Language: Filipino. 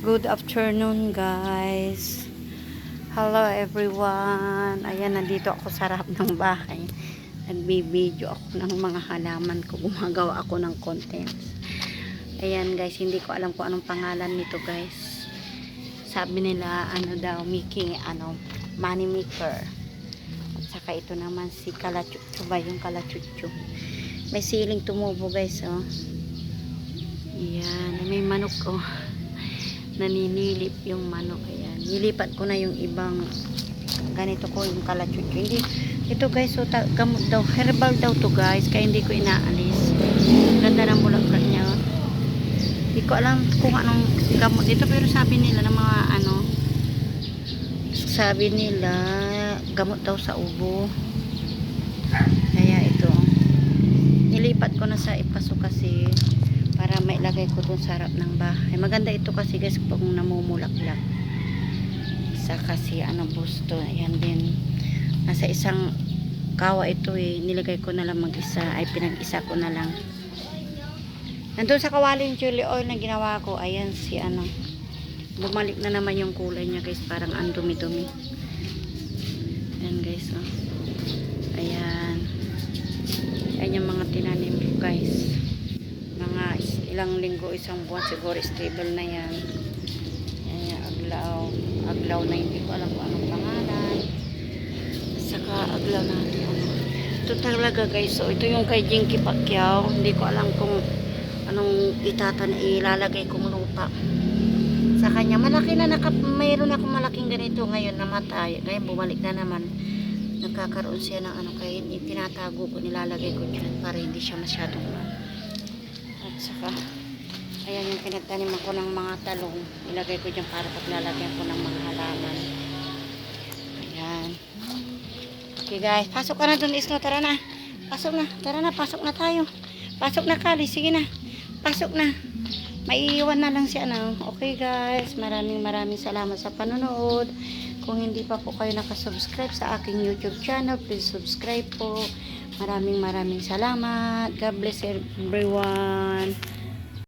Good afternoon, guys. Hello, everyone. Ayan, nandito ako sa harap ng bahay. Nagbibideo ako ng mga halaman ko. Gumagawa ako ng contents. Ayan, guys. Hindi ko alam kung anong pangalan nito, guys. Sabi nila, ano daw, making, money maker. At saka ito naman si kalachucho ba, yung kalachucho. May siling tumubo, guys, oh. Ayan, may manok, oh. Naninilip yung manok. Ayan, nilipat ko na yung ibang ganito ko, yung kalachucho. Hindi, ito guys, so gamot daw, herbal daw to guys, kaya hindi ko inaalis. Ganda ng bulaklak niya. Hindi ko alam kung anong gamot dito, pero sabi nila ng mga sabi nila gamot daw sa ubo. Kaya ito nilipat ko na sa ipaso kasi para mailagay ko dun sa harap ng bahay. Maganda ito kasi guys pag namumulaklak. Isa kasi busto. Ayan din. Nasa isang kawa ito eh. Nilagay ko na lang mag-isa. Ay pinag-isa ko na lang. Nandun sa kawali yung chili oil na ginawa ko. Ayan si bumalik na naman yung kulay niya guys. Parang ang dumi-dumi. Ayan guys. Oh. Ayan. Ayan yung mga tinanim ko guys. Mga ilang linggo, isang buwan siguro stable na yan. Ayan, aglaw na hindi ko alam kung anong pangalan. Saka aglaw natin ito talaga guys. So ito yung kay Jinky Pacquiao. Hindi ko alam kung anong ilalagay kong lupa sa kanya. Malaki na mayroon akong malaking ganito ngayon, namatay. Ngayon bumalik na naman. Nagkakaroon siya ng kaya tinatago ko, nilalagay ko dyan para hindi siya masyadong at saka ayan yung pinagtanim ako ng mga talong, ilagay ko dyan para paglalagyan ko ng mga halaman. Ayan, okay guys, pasok ka na dun Isno, tara na, pasok na, tara na, pasok na tayo, pasok na Kali, sige na, pasok na, maiiwan na lang siya okay guys, maraming salamat sa panonood. Kung hindi pa po kayo nakasubscribe sa aking YouTube channel, please subscribe po. Maraming salamat. God bless everyone.